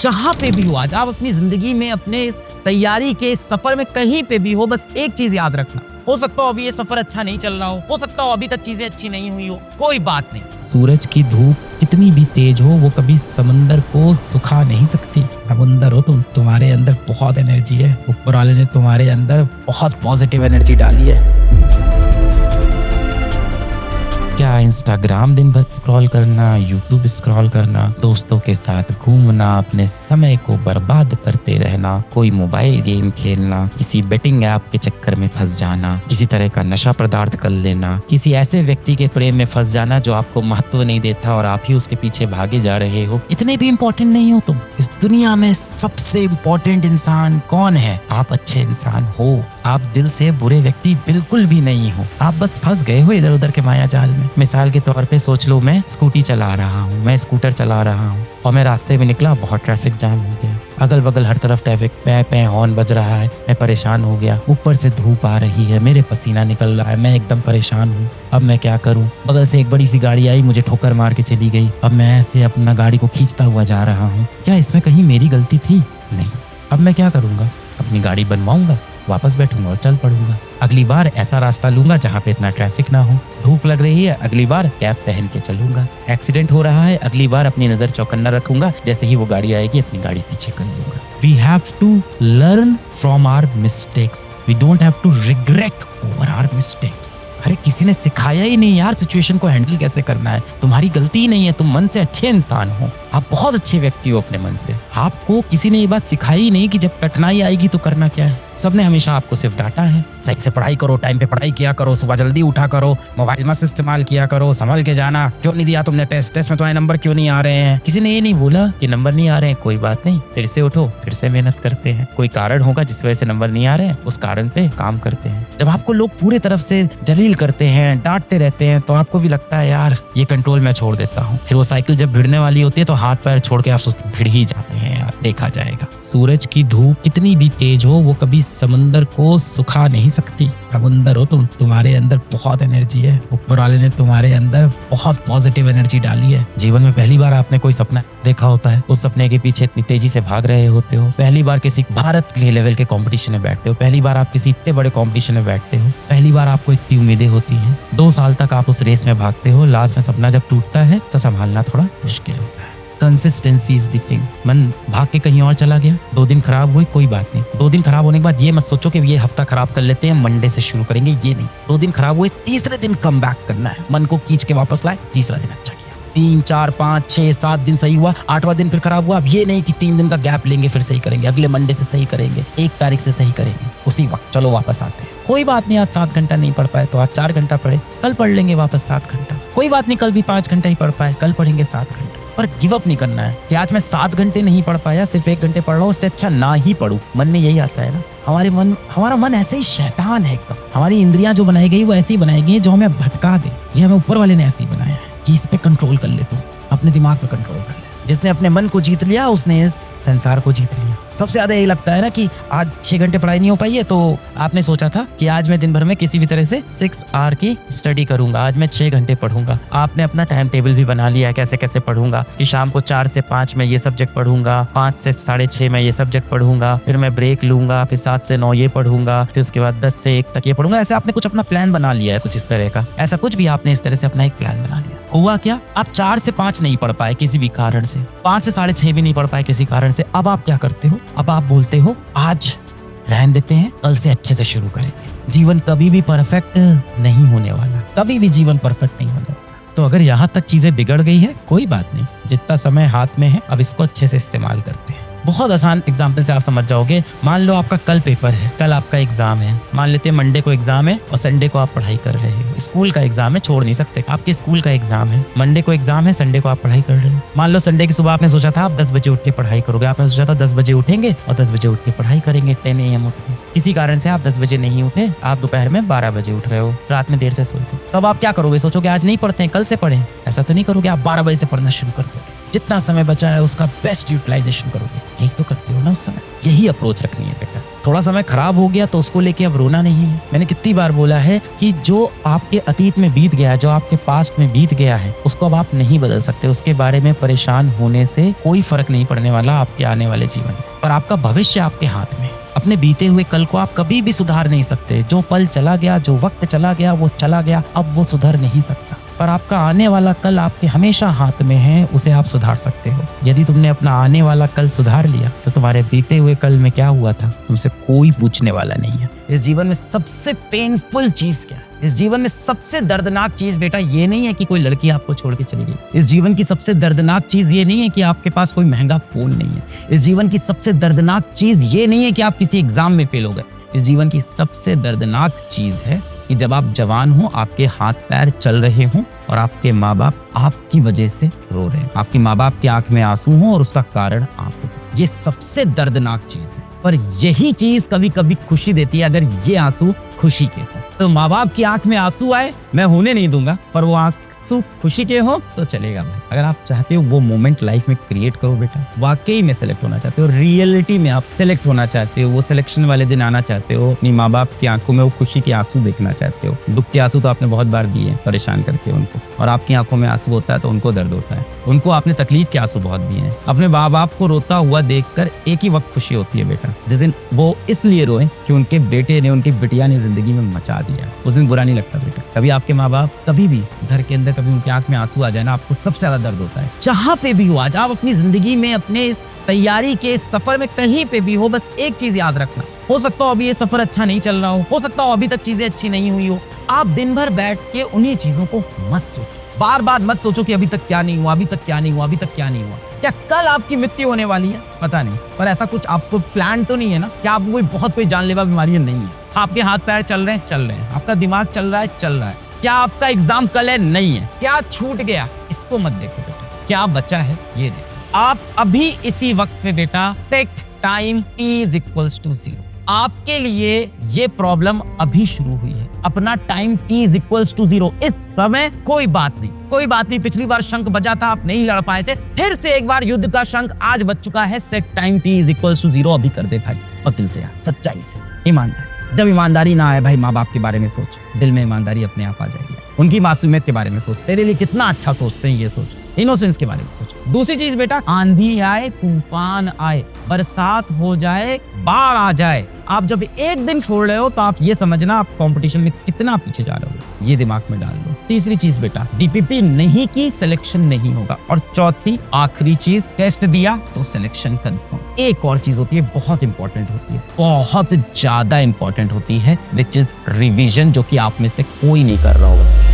जहां पे भी हो आज, आप अपनी जिंदगी में अपने इस तैयारी के इस सफर में कहीं पे भी हो, बस एक चीज याद रखना, हो सकता हो अभी ये सफर अच्छा नहीं चल रहा हो सकता हो अभी तक चीजें अच्छी नहीं हुई हो, कोई बात नहीं। सूरज की धूप कितनी भी तेज हो वो कभी समंदर को सुखा नहीं सकती। समुंदर हो तुम, तुम्हारे अंदर बहुत एनर्जी है, ऊपर वाले ने तुम्हारे अंदर बहुत पॉजिटिव एनर्जी डाली है। क्या इंस्टाग्राम दिन भर स्क्रॉल करना, यूट्यूब स्क्रॉल करना, दोस्तों के साथ घूमना, अपने समय को बर्बाद करते रहना, कोई मोबाइल गेम खेलना, किसी बेटिंग ऐप के चक्कर में फंस जाना, किसी तरह का नशा पदार्थ कर लेना, किसी ऐसे व्यक्ति के प्रेम में फंस जाना जो आपको महत्व नहीं देता और आप ही उसके पीछे भागे जा रहे हो, इतने भी इम्पोर्टेंट नहीं हो तुम। इस दुनिया में सबसे इम्पोर्टेंट इंसान कौन है? आप अच्छे इंसान हो, आप दिल से बुरे व्यक्ति बिल्कुल भी नहीं हो। आप बस फंस गए हो इधर उधर के माया जाल में। मिसाल के तौर पे सोच लो, मैं स्कूटी चला रहा हूँ, मैं स्कूटर चला रहा हूँ और मैं रास्ते में निकला, बहुत ट्रैफिक जाम हो गया, अगल बगल हर तरफ ट्रैफिक, पे हॉर्न बज रहा है, मैं परेशान हो गया, ऊपर से धूप आ रही है, मेरे पसीना निकल रहा है, मैं एकदम परेशान हूँ। अब मैं क्या करूँ? बगल से एक बड़ी सी गाड़ी आई, मुझे ठोकर मार के चली गई। अब मैं ऐसे अपना गाड़ी को खींचता हुआ जा रहा हूँ, क्या इसमें कहीं मेरी गलती थी? नहीं। अब मैं क्या करूँगा? अपनी गाड़ी बनवाऊंगा, वापस बैठूंगा और चल पड़ूंगा। अगली बार ऐसा रास्ता लूंगा जहाँ पे इतना ट्रैफिक ना हो। धूप लग रही है, अगली बार कैप पहन के चलूंगा। एक्सीडेंट हो रहा है, अगली बार अपनी नजर चौकन्ना रखूंगा, जैसे ही वो गाड़ी आएगी अपनी गाड़ी पीछे कर लूंगा। We have to learn from our mistakes. We don't have to regret over our mistakes. अरे किसी ने सिखाया ही नहीं यार सिचुएशन को हैंडल कैसे करना है। तुम्हारी गलती ही नहीं है, तुम मन से अच्छे इंसान हो, आप बहुत अच्छे व्यक्ति हो अपने मन से। आपको किसी ने ये बात सिखाई ही नहीं कि जब कठिनाई आएगी तो करना क्या है। सबने हमेशा आपको सिर्फ डांटा है, सही से पढ़ाई करो, टाइम पे पढ़ाई किया करो, सुबह जल्दी उठा करो, मोबाइल मत इस्तेमाल किया करो, संभल के जाना, क्यों नहीं दिया तुमने टेस्ट में तुम्हारे नंबर क्यों नहीं आ रहे हैं। किसी ने ये नहीं बोला कि नंबर नहीं आ रहे हैं, कोई बात नहीं, फिर से उठो, फिर से मेहनत करते हैं। कोई कारण होगा जिस वजह से नंबर नहीं आ रहे हैं, उस कारण पे काम करते हैं। जब आपको लोग पूरी तरफ से जलील करते हैं, डांटते रहते हैं, तो आपको भी लगता है यार ये कंट्रोल मैं छोड़ देता हूँ। फिर वो साइकिल जब भिड़ने वाली होती है तो हाथ पैर छोड़ के आप सोचते भिड़ ही जाते हैं यार, देखा जाएगा। सूरज की धूप कितनी भी तेज हो वो कभी समंदर को सुखा नहीं सकती। समंदर हो तुम, तुम्हारे अंदर बहुत एनर्जी है, ऊपर वाले ने तुम्हारे अंदर बहुत पॉजिटिव एनर्जी डाली है। जीवन में पहली बार आपने कोई सपना देखा होता है, उस सपने के पीछे इतनी तेजी से भाग रहे होते हो। पहली बार किसी भारत के लेवल के कंपटीशन में बैठते हो, पहली बार आप किसी इतने बड़े कंपटीशन में बैठते हो, पहली बार आपको इतनी उम्मीदें होती हैं। 2 साल तक आप उस रेस में भागते हो, लास्ट में सपना जब टूटता है तो संभालना थोड़ा मुश्किल होता है। Consistency is the thing. मन भाग के कहीं और चला गया, 2 दिन खराब हुए, कोई बात नहीं। 2 दिन खराब होने के बाद ये मत सोचो कि ये हफ्ता खराब कर लेते हैं, मंडे से शुरू करेंगे, ये नहीं। 2 दिन खराब हुए, तीसरे दिन कम बैक करना है, मन को खींच के वापस लाए, तीसरा दिन अच्छा किया। 3, 4, 5, 6, 7 दिन सही हुआ, 8वां दिन फिर खराब हुआ। अब ये नहीं कि 3 दिन का गैप लेंगे फिर सही करेंगे, अगले मंडे से सही करेंगे, 1 तारीख से सही करेंगे, उसी वक्त चलो वापस आते हैं। कोई बात नहीं, आज 7 घंटा नहीं पढ़ पाए तो आज 4 घंटा पढ़े, कल पढ़ लेंगे वापस 7 घंटा। कोई बात नहीं, कल भी 5 घंटा ही पढ़ पाए, कल पढ़ेंगे 7 घंटा। पर गिव अप नहीं करना है कि आज मैं 7 घंटे नहीं पढ़ पाया, सिर्फ 1 घंटे पढ़ रहा हूँ, उससे अच्छा ना ही पढ़ूं। मन में यही आता है ना, हमारा मन ऐसे ही शैतान है एकदम। हमारी इंद्रियां जो बनाई गई वो ऐसी ही बनाई गई जो हमें भटका दे। ये हमें ऊपर वाले ने ऐसे ही बनाया है कि इस पे कंट्रोल कर ले, तू अपने दिमाग पे कंट्रोल कर ले। जिसने अपने मन को जीत लिया उसने इस संसार को जीत लिया। सबसे ज्यादा यही लगता है ना कि आज 6 घंटे पढ़ाई नहीं हो पाई है, तो आपने सोचा था कि आज मैं दिन भर में किसी भी तरह से 6 आवर की स्टडी करूंगा, आज मैं 6 घंटे पढ़ूंगा। आपने अपना टाइम टेबल भी बना लिया है, कैसे कैसे पढ़ूंगा, कि शाम को 4 से 5 में ये सब्जेक्ट पढ़ूंगा, 5 से 6:30 में ये सब्जेक्ट पढ़ूंगा, फिर मैं ब्रेक लूंगा, फिर 7 से 9 ये पढ़ूंगा, फिर उसके बाद 10 से 1 तक ये पढ़ूंगा। ऐसे आपने कुछ अपना प्लान बना लिया है, कुछ इस तरह का। ऐसा कुछ भी आपने इस तरह से अपना एक प्लान बना लिया। हुआ क्या? आप 4 से 5 नहीं पढ़ पाए किसी भी कारण से, 5 से 6:30 भी नहीं पढ़ पाए किसी कारण से। अब आप क्या करते हो? अब आप बोलते हो आज रहने देते हैं, कल से अच्छे से शुरू करेंगे। जीवन कभी भी परफेक्ट नहीं होने वाला, कभी भी जीवन परफेक्ट नहीं होने वाला। तो अगर यहाँ तक चीजें बिगड़ गई है, कोई बात नहीं, जितना समय हाथ में है अब इसको अच्छे से इस्तेमाल करते हैं। बहुत आसान एग्जाम्पल से आप समझ जाओगे। मान लो आपका कल पेपर है, कल आपका एग्जाम है, मान लेते हैं मंडे को एग्जाम है और संडे को आप पढ़ाई कर रहे हो। स्कूल का एग्जाम है, छोड़ नहीं सकते, आपके स्कूल का एग्जाम है, मंडे को एग्जाम है, संडे को आप पढ़ाई कर रहे हो। मान लो संडे की सुबह आपने सोचा था आप 10 बजे उठ के पढ़ाई करोगे, आपने सोचा था 10 बजे उठेंगे और 10 बजे उठ के पढ़ाई करेंगे, 10 AM उठ के। किसी कारण से आप 10 बजे नहीं उठे, आप दोपहर में 12 बजे उठ रहे हो, रात में देर से सोते, तब आप क्या करोगे? सोचोगे आज नहीं पढ़ते हैं, कल से पढ़ें। ऐसा तो नहीं करोगे, आप 12 बजे से पढ़ना शुरू कर दोगे, जितना समय बचा है उसका बेस्ट यूटिलाइजेशन करोगे। यही तो करते हो ना उस समय। यही अप्रोच रखनी है बेटा। थोड़ा समय खराब हो गया तो उसको लेके अब रोना नहीं है। मैंने कितनी बार बोला है कि जो आपके अतीत में बीत गया है, जो आपके पास्ट में बीत गया है, उसको अब आप नहीं बदल सकते। उसके बारे में परेशान होने से कोई फर्क नहीं पड़ने वाला आपके आने वाले जीवन में। पर आपका भविष्य आपके हाथ में। अपने बीते हुए कल को आप कभी भी सुधार नहीं सकते। जो पल चला गया, जो वक्त चला गया, वो चला गया, अब वो सुधर नहीं सकता। पर आपका आने वाला कल आपके हमेशा हाथ में है, उसे आप सुधार सकते हो। यदि तुमने अपना आने वाला कल सुधार लिया तो तुम्हारे बीते हुए कल में क्या हुआ था तुमसे कोई पूछने वाला नहीं है। इस जीवन में सबसे पेनफुल चीज क्या है? इस जीवन में सबसे दर्दनाक चीज बेटा ये नहीं है कि कोई लड़की आपको छोड़ के चली गई। इस जीवन की सबसे दर्दनाक चीज ये नहीं है कि आपके पास कोई महंगा फोन नहीं है। इस जीवन की सबसे दर्दनाक चीज ये नहीं है कि आप किसी एग्जाम में फेल हो गए। इस जीवन की सबसे दर्दनाक चीज है कि जब आप जवान हो, आपके हाथ पैर चल रहे हों और आपके माँ बाप आपकी वजह से रो रहे हैं, आपके माँ बाप की आंख में आंसू हो और उसका कारण आप हो। ये सबसे दर्दनाक चीज है। पर यही चीज कभी कभी खुशी देती है। अगर ये आंसू खुशी के हो तो माँ बाप की आंख में आंसू आए मैं होने नहीं दूंगा, पर वो आंसू खुशी के हो तो चलेगा भाई। अगर आप चाहते हो वो मोमेंट लाइफ में क्रिएट करो बेटा, वाकई में सेलेक्ट होना चाहते हो, रियलिटी में आप सेलेक्ट होना चाहते हो, वो सिलेक्शन वाले दिन आना चाहते हो, अपनी माँ बाप की आंखों में वो खुशी के आंसू देखना चाहते हो। दुख के आंसू तो आपने बहुत बार दिए हैं परेशान करके उनको, और आपकी आंखों में आंसू होता है तो उनको दर्द होता है। उनको आपने तकलीफ के आंसू बहुत दिए हैं। अपने माँ बाप को रोता हुआ देखकर एक ही वक्त खुशी होती है बेटा, जिस दिन वो इसलिए रोए कि उनके बेटे ने, उनकी बिटिया ने जिंदगी में मचा दिया, उस दिन बुरा नहीं लगता बेटा। कभी आपके माँ बाप कभी भी घर के अंदर कभी उनकी आंख में आंसू आ जाए ना, आपको सबसे ज्यादा दर्द होता है। जहां पे भी हो आज आप अपनी जिंदगी में, अपने इस तैयारी के सफर में कहीं पे भी हो, बस एक चीज याद रखना, हो सकता हो अभी ये सफर अच्छा नहीं चल रहा हो सकता हो अभी तक चीजें अच्छी नहीं हुई हो, आप दिन भर बैठ के उन्हीं चीजों को मत सोचो। बार बार मत सोचो कि अभी तक क्या नहीं हुआ, अभी तक क्या नहीं हुआ, अभी तक क्या नहीं हुआ। क्या कल आपकी मृत्यु होने वाली है? पता नहीं, पर ऐसा कुछ आपको प्लान तो नहीं है ना कि आपको कोई जानलेवा बीमारी नहीं है। आपके हाथ पैर चल रहे हैं, आपका दिमाग चल रहा है। क्या आपका एग्जाम कल है? नहीं है। क्या छूट गया? इसको मत देखो बेटा, क्या बचा है ये देखो। आप अभी इसी वक्त पे बेटा take time is equals to 0। आपके लिए ये प्रॉब्लम अभी शुरू हुई है। अपना time t is equals to 0। इस समय कोई बात नहीं। पिछली बार शंख बजा था, आप नहीं लड़ पाए थे, फिर से एक बार युद्ध का शंख आज बज चुका है। Set time t is equals to 0 अभी कर दे भाई, और दिल से यार, सच्चाई से, ईमानदारी से। जब ईमानदारी ना आए भाई, माँ बाप के बारे में सोच, दिल में ईमानदारी अपने आप आ जाएगी। उनकी मासूमियत के बारे में सोच, तेरे लिए कितना अच्छा सोचते हैं ये सोच, इनोसेंस के बारे में सोच। दूसरी चीज बेटा, आंधी आए, तूफान आए, बरसात हो जाए, बाढ़ आ जाए, आप जब एक दिन छोड़ रहे हो तो आप ये समझना आप कंपटीशन में कितना पीछे जा रहे हो, ये दिमाग में डाल दो। तीसरी चीज बेटा, डीपीपी नहीं की सिलेक्शन नहीं होगा। और चौथी आखिरी चीज, टेस्ट दिया तो सिलेक्शन कंफर्म। एक और चीज होती है, बहुत इंपॉर्टेंट होती है, बहुत ज्यादा इंपॉर्टेंट होती है, विच इज रिवीजन, जो कि आप में से कोई नहीं कर रहा होगा।